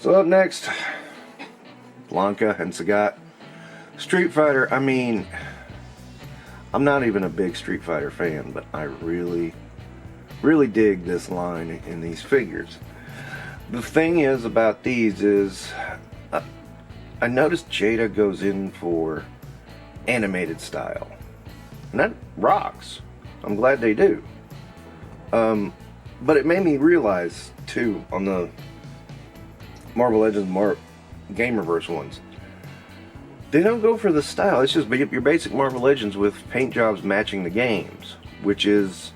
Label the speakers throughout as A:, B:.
A: So up next, Blanka and Sagat. Street Fighter, I mean, I'm not even a big Street Fighter fan, but I really dig this line in these figures. The thing is about these is, I noticed Jada goes in for animated style. And that rocks. I'm glad they do. But it made me realize, too, on the Marvel Legends Gamerverse ones, they don't go for the style. It's just your basic Marvel Legends with paint jobs matching the games, which is,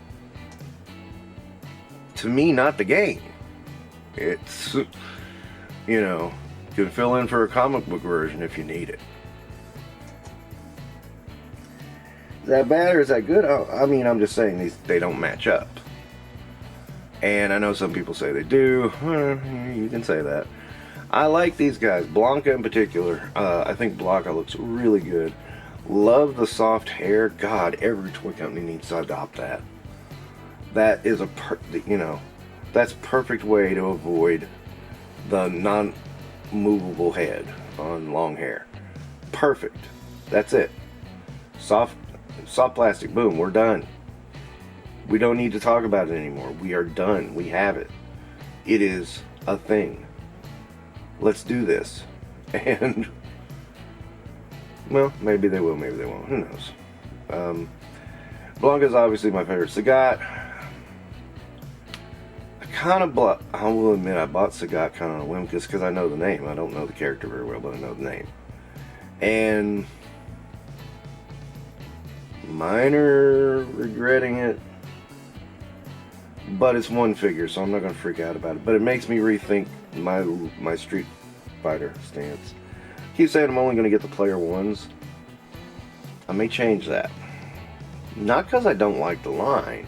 A: to me, not the game. It's, you know, you can fill in for a comic book version if you need it. Is that bad or is that good? I mean, I'm just saying they don't match up. And I know some people say they do. You can say that. I like these guys, Blanka in particular. I think Blanka looks really good. Love the soft hair. God, every toy company needs to adopt that. That is that's perfect way to avoid the non-movable head on long hair. Perfect. That's it. Soft plastic. Boom. We're done. We don't need to talk about it anymore. We are done. We have it. It is a thing. Let's do this. And, well, maybe they will, maybe they won't. Who knows? Blanka's obviously my favorite. Sagat, I will admit I bought Sagat kind of on a whim because I know the name. I don't know the character very well, but I know the name. And minor regretting it. But it's one figure, so I'm not going to freak out about it. But it makes me rethink my Street Fighter stance. I keep saying I'm only going to get the player ones. I may change that. Not because I don't like the line.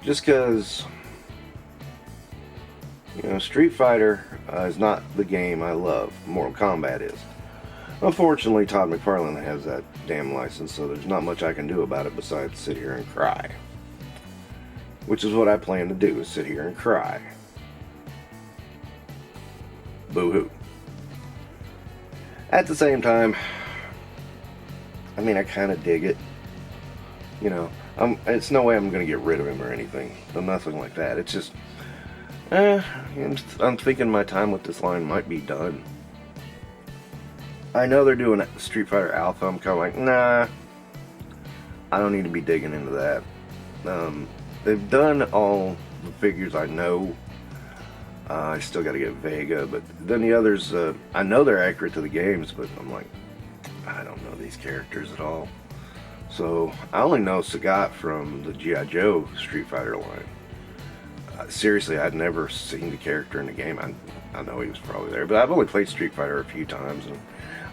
A: Just because, you know, Street Fighter is not the game I love. Mortal Kombat is. Unfortunately, Todd McFarlane has that damn license, so there's not much I can do about it besides sit here and cry. Which is what I plan to do, is sit here and cry. Boo-hoo. At the same time, I mean, I kind of dig it. You know, it's no way I'm going to get rid of him or anything. Nothing like that. It's just, I'm thinking my time with this line might be done. I know they're doing Street Fighter Alpha. I'm kind of like, nah, I don't need to be digging into that. They've done all the figures I know. I still got to get Vega, but then the others, I know they're accurate to the games, but I'm like, I don't know these characters at all. So I only know Sagat from the G.I. Joe Street Fighter line. Seriously, I'd never seen the character in the game. I know he was probably there, but I've only played Street Fighter a few times, and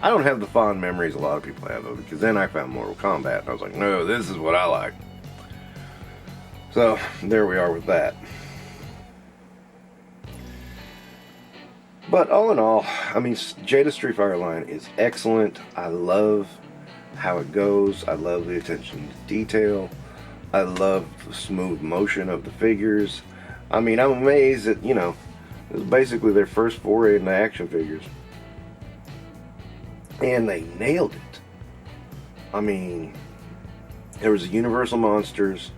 A: I don't have the fond memories a lot of people have of it, because then I found Mortal Kombat, and I was like, no, this is what I like. So, there we are with that. But all in all, I mean, Jada Street Fighter line is excellent. I love how it goes. I love the attention to detail. I love the smooth motion of the figures. I mean, I'm amazed that, you know, it was basically their first foray into action figures. And they nailed it. I mean, there was a Universal Monsters,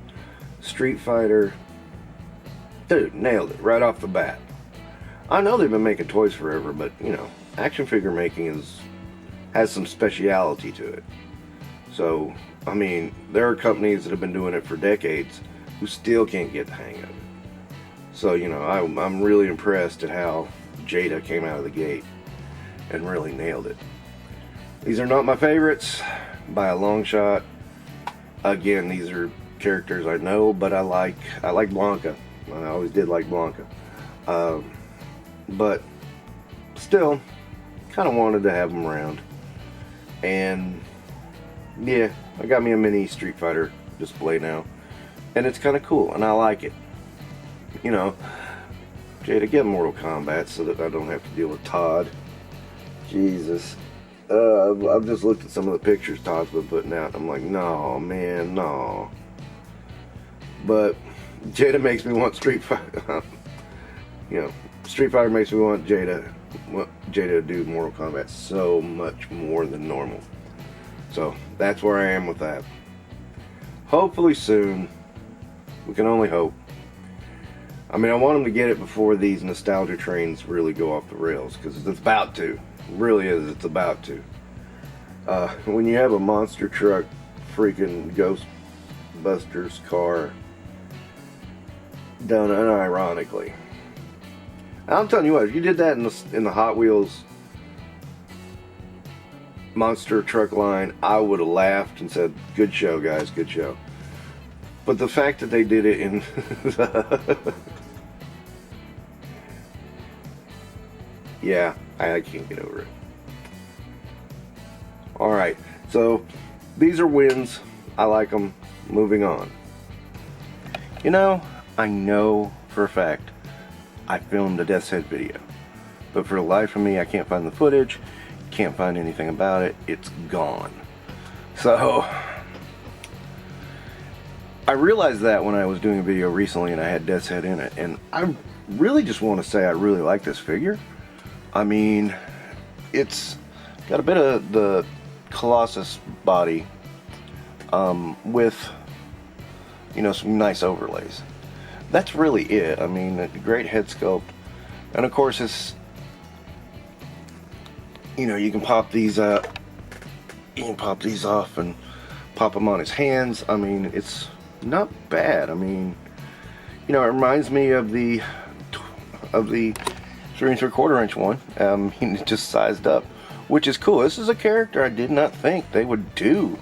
A: Street Fighter. Dude, nailed it right off the bat. I know they've been making toys forever, but, you know, action figure making has some speciality to it. So, I mean, there are companies that have been doing it for decades who still can't get the hang of it. So, you know, I'm really impressed at how Jada came out of the gate and really nailed it. These are not my favorites by a long shot. Again, these are characters I know, but I like Blanka. I always did like Blanka. But still, kind of wanted to have them around. And yeah, I got me a mini Street Fighter display now, and it's kind of cool, and I like it. You know, Jada, get Mortal Kombat so that I don't have to deal with Todd. Jesus. I've just looked at some of the pictures Todd's been putting out. I'm like, no, man, no. But Jada makes me want Street Fighter. You know, Street Fighter makes me want Jada to do Mortal Kombat so much more than normal. So that's where I am with that. Hopefully soon. We can only hope. I mean, I want them to get it before these nostalgia trains really go off the rails, because it's about to. It really is. It's about to. When you have a monster truck freaking Ghostbusters car done unironically. I'm telling you what, if you did that in the Hot Wheels monster truck line, I would have laughed and said, good show, guys, good show. But the fact that they did it in yeah, I can't get over it. Alright, so these are wins. I like them. Moving on. You know, I know for a fact I filmed a Death's Head video, but for the life of me, I can't find the footage, can't find anything about it. It's gone. So I realized that when I was doing a video recently and I had Death's Head in it, and I really just want to say I really like this figure. I mean, it's got a bit of the Colossus body with, you know, some nice overlays. That's really it. I mean, a great head sculpt, and of course it's, you know, you can pop these off and pop them on his hands. I mean, it's not bad. I mean, you know, it reminds me of the 3 3/4 inch one. He's just sized up, which is cool. This is a character I did not think they would do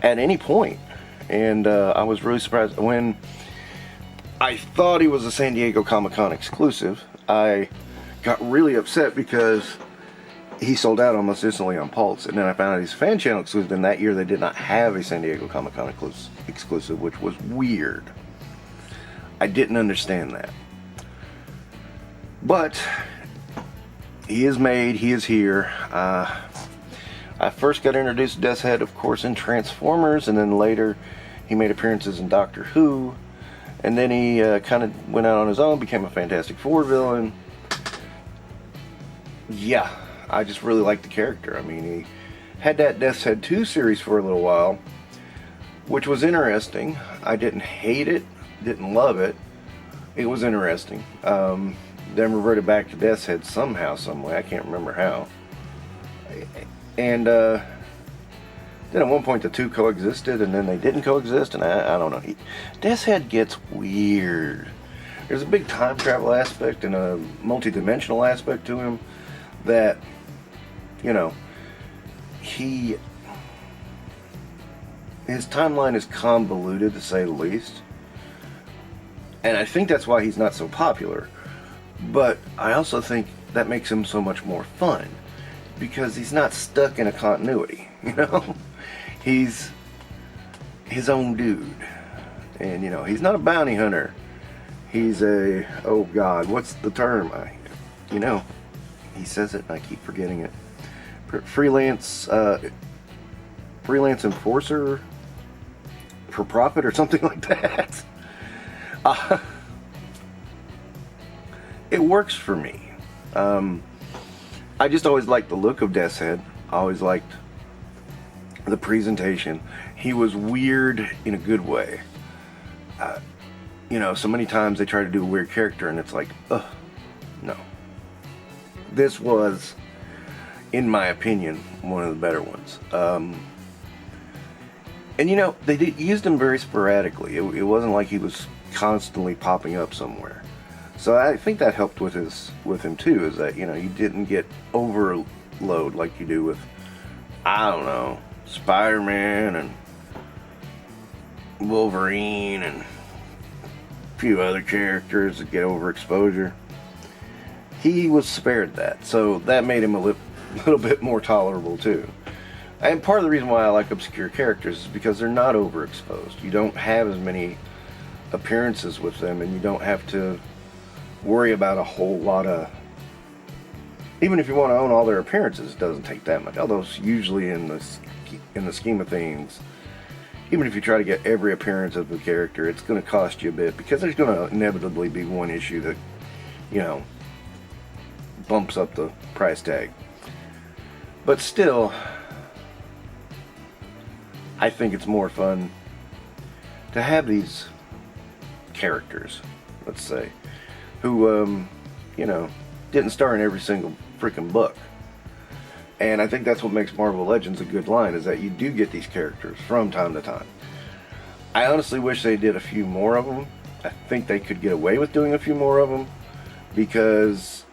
A: at any point, and I was really surprised when I thought he was a San Diego Comic-Con exclusive. I got really upset because he sold out almost instantly on Pulse, and then I found out he's fan channel exclusive, and that year they did not have a San Diego Comic-Con exclusive, which was weird. I didn't understand that. But he is made, he is here. I first got introduced to Death's Head, of course, in Transformers, and then later he made appearances in Doctor Who, and then he kind of went out on his own, became a Fantastic Four villain. Yeah, I just really liked the character. I mean, he had that Death's Head 2 series for a little while, which was interesting. I didn't hate it, didn't love it. It was interesting. Then reverted back to Death's Head somehow, some way. I can't remember how. And then at one point the two coexisted, and then they didn't coexist, and I don't know. Death's Head gets weird. There's a big time travel aspect and a multi-dimensional aspect to him that, you know, his timeline is convoluted, to say the least. And I think that's why he's not so popular. But I also think that makes him so much more fun, because he's not stuck in a continuity, you know? He's his own dude. And, you know, he's not a bounty hunter. He's a, oh God, what's the term? You know, he says it and I keep forgetting it. Freelance enforcer for profit or something like that. It works for me. I just always liked the look of Death's Head. I always liked the presentation. He was weird in a good way. You know, so many times they try to do a weird character and it's like, ugh, no. This was, in my opinion, one of the better ones. And you know, they used him very sporadically. It wasn't like he was constantly popping up somewhere. So I think that helped with him too, is that, you know, you didn't get overload like you do with, I don't know, Spider-Man and Wolverine and a few other characters that get overexposure. He was spared that, so that made him a little bit more tolerable too. And part of the reason why I like obscure characters is because they're not overexposed. You don't have as many appearances with them, and you don't have to worry about a whole lot of, even if you want to own all their appearances, it doesn't take that much. Although usually in the scheme of things, even if you try to get every appearance of the character, it's going to cost you a bit, because there's going to inevitably be one issue that you know, bumps up the price tag. But still, I think it's more fun to have these characters, let's say, who, you know, didn't star in every single freaking book. And I think that's what makes Marvel Legends a good line, is that you do get these characters from time to time. I honestly wish they did a few more of them. I think they could get away with doing a few more of them, because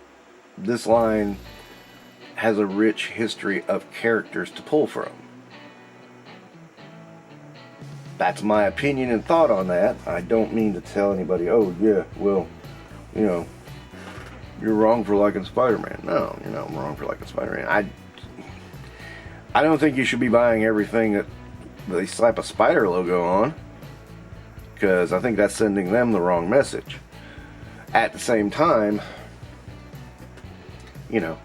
A: this line has a rich history of characters to pull from. That's my opinion and thought on that. I don't mean to tell anybody, oh yeah, well, you know, you're wrong for liking Spider-Man. No, you're not wrong for liking Spider-Man. I don't think you should be buying everything that they slap a spider logo on, because I think that's sending them the wrong message. At the same time, you know,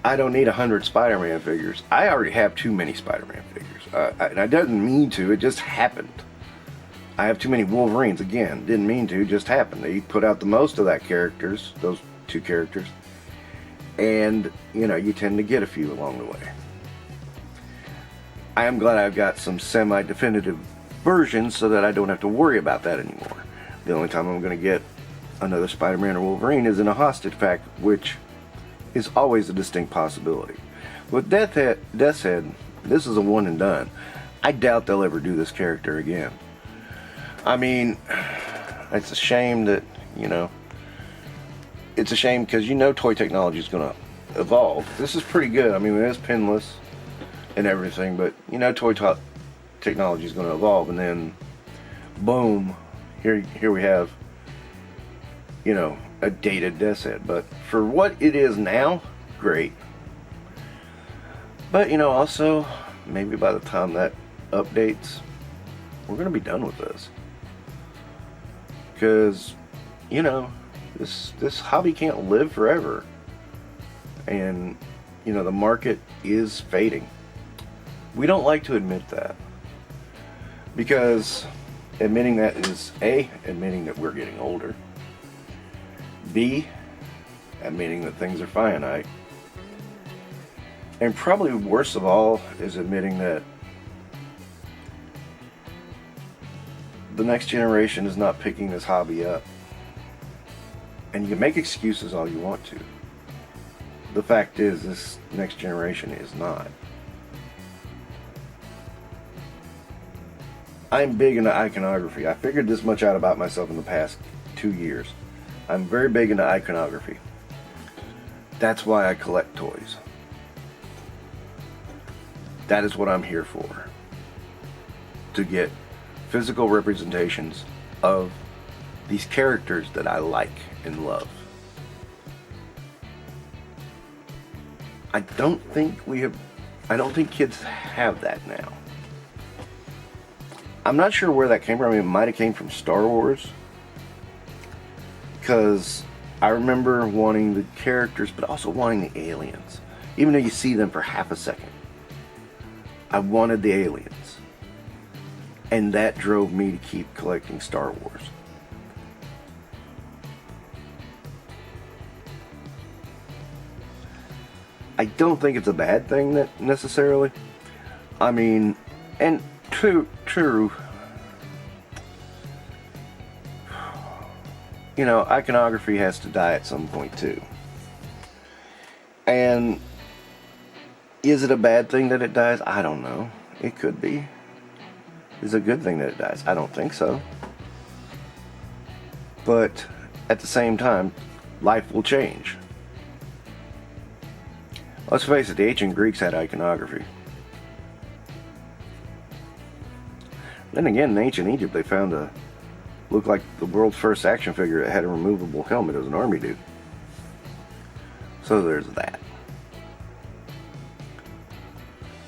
A: I don't need 100 Spider-Man figures. I already have too many Spider-Man figures. And I didn't mean to, it just happened. I have too many Wolverines, again, didn't mean to, just happened. They put out the most of that characters, those two characters, and, you know, you tend to get a few along the way. I am glad I've got some semi-definitive versions so that I don't have to worry about that anymore. The only time I'm going to get another Spider-Man or Wolverine is in a hostage pack, which is always a distinct possibility. With Death's Head, this is a one and done. I doubt they'll ever do this character again. I mean, it's a shame that, you know, it's a shame because you know toy technology is going to evolve. This is pretty good. I mean, it is pinless and everything, but you know toy technology is going to evolve, and then boom, here we have, you know, a dated Death's Head. But for what it is now, great. But you know, also maybe by the time that updates, we're going to be done with this, because you know, this hobby can't live forever, and you know, the market is fading. We don't like to admit that, because admitting that is A, admitting that we're getting older, B, admitting that things are finite, and probably worst of all is admitting that the next generation is not picking this hobby up. And you can make excuses all you want to. The fact is, this next generation is not. I'm big into iconography. I figured this much out about myself in the past 2 years. I'm very big into iconography. That's why I collect toys. That is what I'm here for. To get physical representations of these characters that I like and love. I don't think kids have that now. I'm not sure where that came from. I mean, it might have came from Star Wars, because I remember wanting the characters but also wanting the aliens. Even though you see them for half a second, I wanted the aliens, and that drove me to keep collecting Star Wars. I don't think it's a bad thing that necessarily. I mean, and true, you know, iconography has to die at some point too. And is it a bad thing that it dies? I don't know. It could be. Is it a good thing that it dies? I don't think so. But at the same time, life will change. Let's face it, the ancient Greeks had iconography. Then again, in ancient Egypt, they found looked like the world's first action figure that had a removable helmet. It was an army dude. So there's that.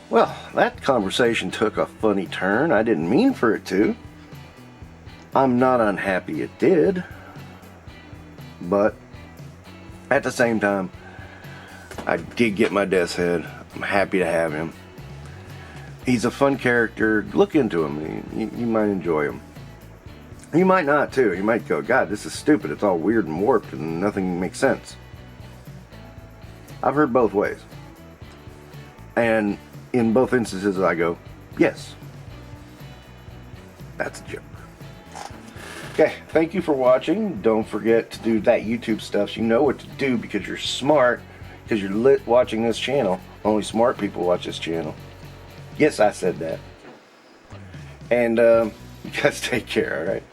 A: Well, that conversation took a funny turn. I didn't mean for it to. I'm not unhappy it did. But at the same time, I did get my Death's Head. I'm happy to have him. He's a fun character. Look into him. You might enjoy him. You might not too. You might go, God, this is stupid. It's all weird and warped and nothing makes sense. I've heard both ways. And in both instances I go, yes. That's a joke. Okay, thank you for watching. Don't forget to do that YouTube stuff so you know what to do because you're smart, because you're lit watching this channel. Only smart people watch this channel. Yes, I said that. And you guys take care, alright?